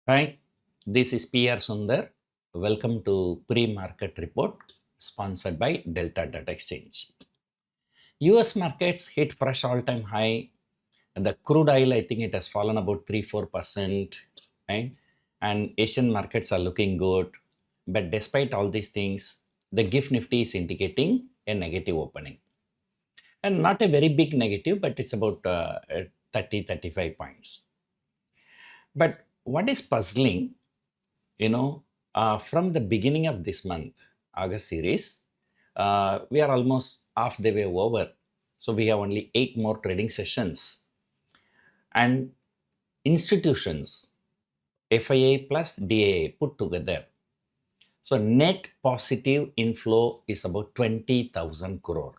Hi, this is PR Sundar. Welcome to Pre-Market Report sponsored by Delta Data Exchange. US markets hit fresh all-time high. The crude oil, I think it has fallen about 3-4%, right? And Asian markets are looking good. But despite all these things, the GIFT Nifty is indicating a negative opening. And not a very big negative, but it's about 30-35 points. But what is puzzling, you know, from the beginning of this month, August series, we are almost half the way over. So we have only 8 more trading sessions. And institutions, FIA plus DAA put together. So net positive inflow is about 20,000 crore.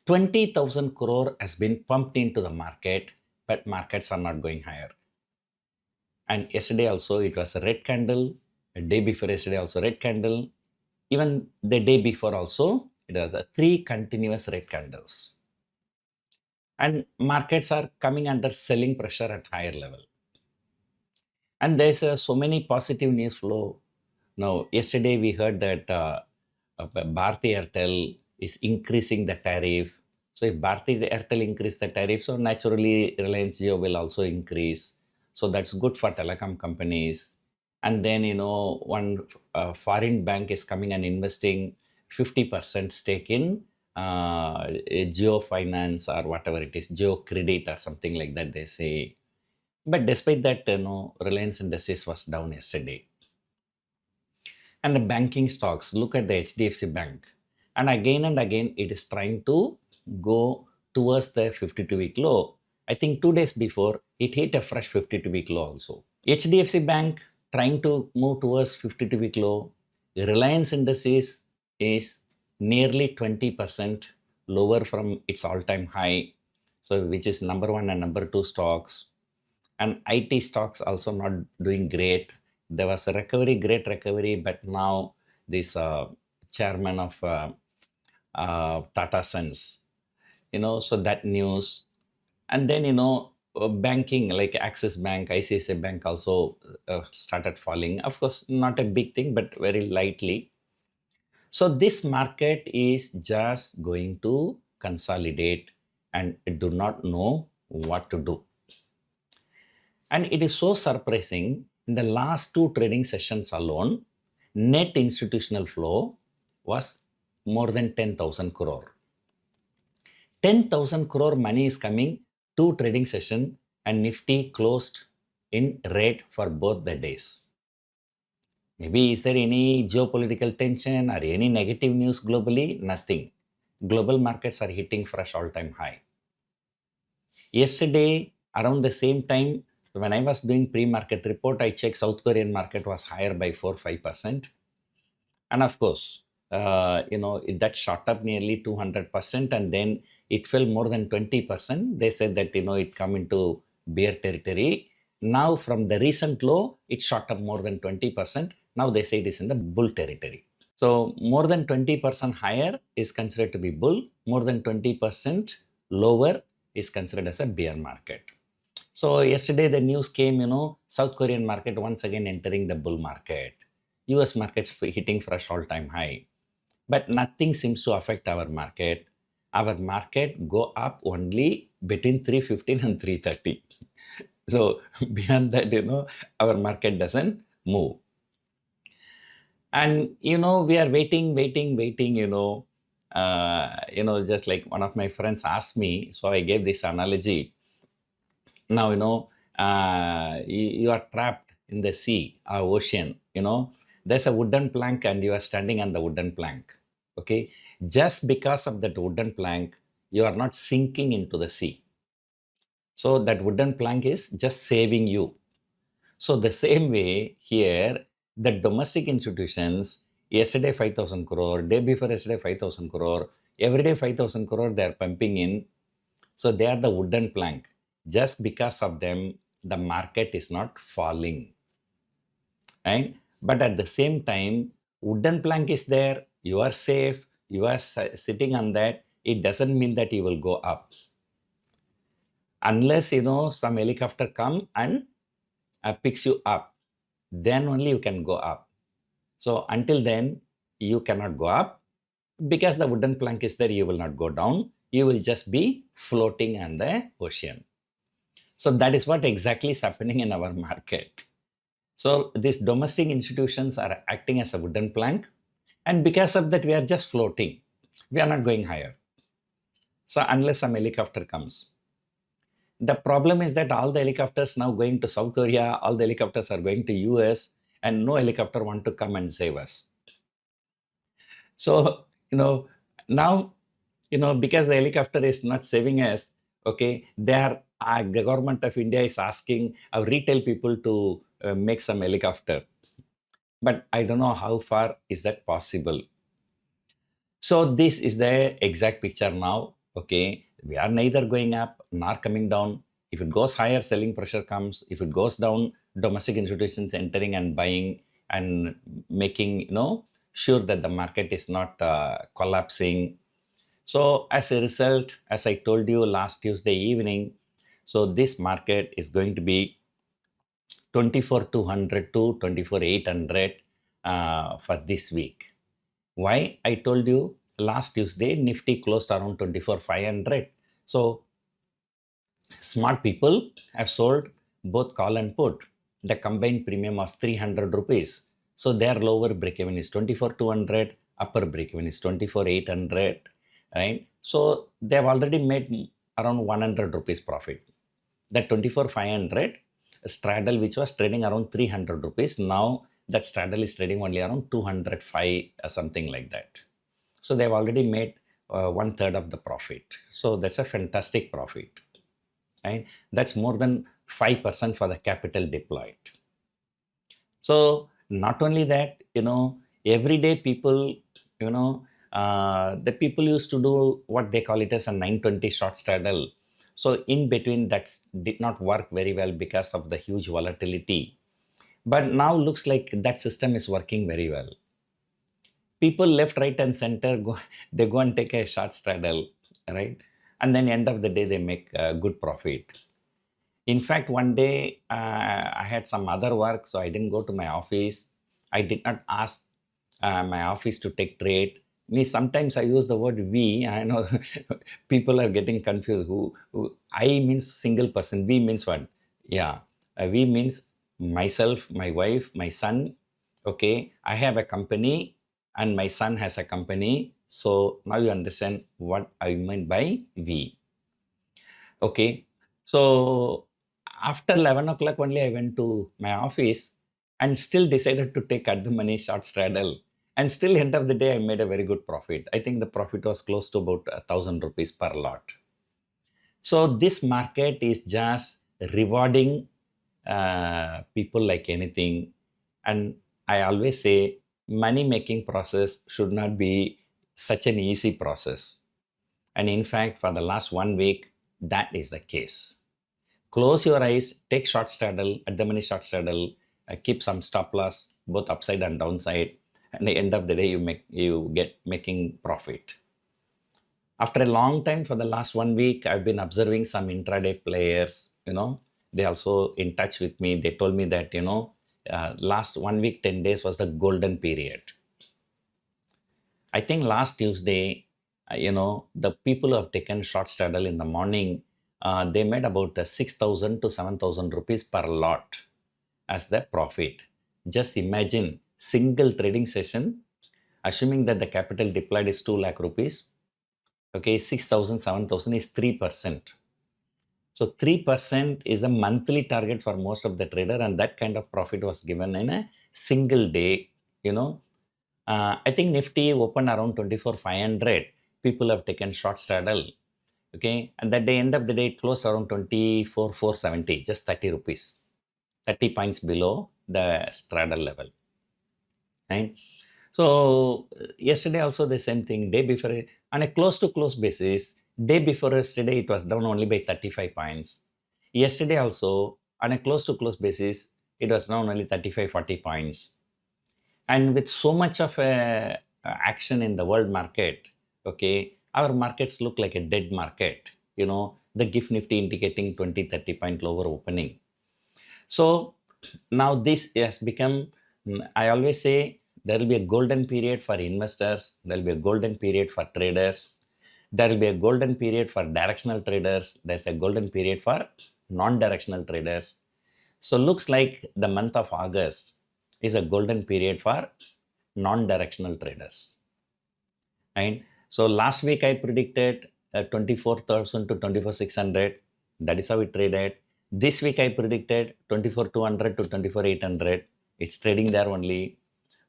20,000 crore has been pumped into the market, but markets are not going higher. And yesterday also it was a red candle. A day before yesterday also red candle. Even the day before also it was a 3 continuous red candles. And markets are coming under selling pressure at higher level. And there's so many positive news flow. Now, yesterday we heard that Bharti Airtel is increasing the tariff. So if Bharti Airtel increase the tariff, so naturally Reliance Jio will also increase. So that's good for telecom companies. And then, one foreign bank is coming and investing 50% stake in Geo Finance or whatever it is, Geo Credit or something like that, they say. But despite that, Reliance Industries was down yesterday. And the banking stocks, look at the HDFC Bank. And again, it is trying to go towards the 52-week low. I think 2 days before, it hit a fresh 52-week low also. HDFC Bank trying to move towards 52-week low. Reliance Industries is nearly 20% lower from its all-time high. So which is number one and number two stocks. And IT stocks also not doing great. There was a recovery, great recovery, but now this chairman of Tata Sons, so that news. And then, banking like Axis Bank, ICICI Bank also started falling. Of course, not a big thing, but very lightly. So this market is just going to consolidate and do not know what to do. And it is so surprising, in the last 2 trading sessions alone, net institutional flow was more than 10,000 crore. 10,000 crore money is coming 2 trading session and Nifty closed in red for both the days. Maybe is there any geopolitical tension or any negative news globally? Nothing. Global markets are hitting fresh all-time high. Yesterday, around the same time, when I was doing pre-market report, I checked South Korean market was higher by 4-5%. And of course, that shot up nearly 200% and then it fell more than 20%. They said that, it come into bear territory. Now from the recent low, it shot up more than 20%. Now they say it is in the bull territory. So more than 20% higher is considered to be bull. More than 20% lower is considered as a bear market. So yesterday the news came, South Korean market once again entering the bull market. US markets hitting fresh all-time high. But nothing seems to affect our market. Our market go up only between 315 and 330. So beyond that, our market doesn't move. And, we are waiting, just like one of my friends asked me, so I gave this analogy. Now, you are trapped in the sea or ocean, there's a wooden plank and you are standing on the wooden plank. Okay. Just because of that wooden plank, you are not sinking into the sea. So that wooden plank is just saving you. So the same way here, the domestic institutions, yesterday 5,000 crore, day before yesterday 5,000 crore, every day 5,000 crore they are pumping in. So they are the wooden plank. Just because of them, the market is not falling. Right? But at the same time, wooden plank is there, you are safe, you are sitting on that, it doesn't mean that you will go up. Unless, some helicopter come and picks you up, then only you can go up. So until then, you cannot go up. Because the wooden plank is there, you will not go down. You will just be floating on the ocean. So that is what exactly is happening in our market. So these domestic institutions are acting as a wooden plank, and because of that, we are just floating. We are not going higher. So unless some helicopter comes. The problem is that all the helicopters now going to South Korea, all the helicopters are going to US, and no helicopter want to come and save us. So, now, because the helicopter is not saving us, okay, the government of India is asking our retail people to make some helicopter. But I don't know how far is that possible. So this is the exact picture now. Okay, we are neither going up nor coming down. If it goes higher, selling pressure comes. If it goes down, domestic institutions entering and buying and making sure that the market is not collapsing. So as a result, as I told you last Tuesday evening, so this market is going to be 24,200 to 24,800 for this week. Why? I told you last Tuesday, Nifty closed around 24,500. So smart people have sold both call and put. The combined premium was 300 rupees. So their lower break-even is 24,200, upper break-even is 24,800, right? So they have already made around 100 rupees profit. That 24,500 straddle, which was trading around 300 rupees, now that straddle is trading only around 205, something like that. So they've already made 1/3 of the profit. So that's a fantastic profit. Right? That's more than 5% for the capital deployed. So not only that, everyday people, the people used to do what they call it as a 920 short straddle. So in between that did not work very well because of the huge volatility. But now looks like that system is working very well. People left, right, and center they go and take a short straddle, right? And then end of the day they make a good profit. In fact, one day I had some other work, so I didn't go to my office. I did not ask my office to take trade. Sometimes I use the word we. I know people are getting confused. Who I means single person. We means what? Yeah, we means myself, my wife, my son. Okay, I have a company and my son has a company. So now you understand what I mean by we. Okay, so after 11 o'clock only I went to my office and still decided to take at the money short straddle. And still end of the day, I made a very good profit. I think the profit was close to about 1,000 rupees per lot. So this market is just rewarding people like anything. And I always say money making process should not be such an easy process. And in fact, for the last 1 week, that is the case. Close your eyes, take short straddle, at the money short straddle, keep some stop loss, both upside and downside. And at the end of the day, you get making profit. After a long time, for the last 1 week, I've been observing some intraday players, they also in touch with me. They told me that, last 1 week, 10 days was the golden period. I think last Tuesday, the people who have taken short straddle in the morning, they made about 6,000 to 7,000 rupees per lot as their profit. Just imagine single trading session, assuming that the capital deployed is 2 lakh rupees. Okay, 6,000, 7,000 is 3%. So 3% is a monthly target for most of the trader, and that kind of profit was given in a single day. I think Nifty opened around 24,500. People have taken short straddle. Okay, and at the end of the day, it closed around 24,470, just 30 rupees, 30 points below the straddle level. Right? So yesterday also the same thing. Day before, on a close to close basis, day before yesterday it was down only by 35 points. Yesterday also on a close to close basis, it was down only 35, 40 points. And with so much of action in the world market, okay, our markets look like a dead market. The GIFT Nifty indicating 20, 30 point lower opening. So now this has become, I always say there will be a golden period for investors, there will be a golden period for traders, there will be a golden period for directional traders, there's a golden period for non-directional traders. So looks like the month of August is a golden period for non-directional traders. And so last week I predicted 24,000 to 24,600. That is how it traded. This week I predicted 24,200 to 24,800. It's trading there only.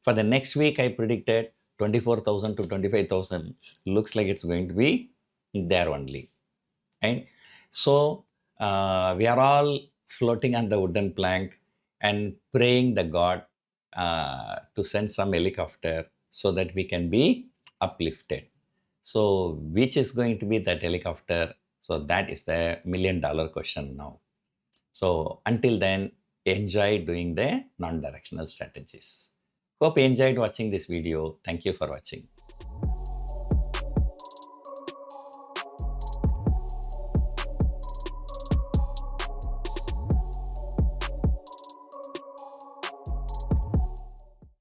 For the next week I predicted 24,000 to 25,000. Looks like it's going to be there only. And so we are all floating on the wooden plank and praying the God to send some helicopter so that we can be uplifted. So which is going to be that helicopter? So that is the $1,000,000 question now. So until then, enjoy doing the non-directional strategies. Hope you enjoyed watching this video. Thank you for watching.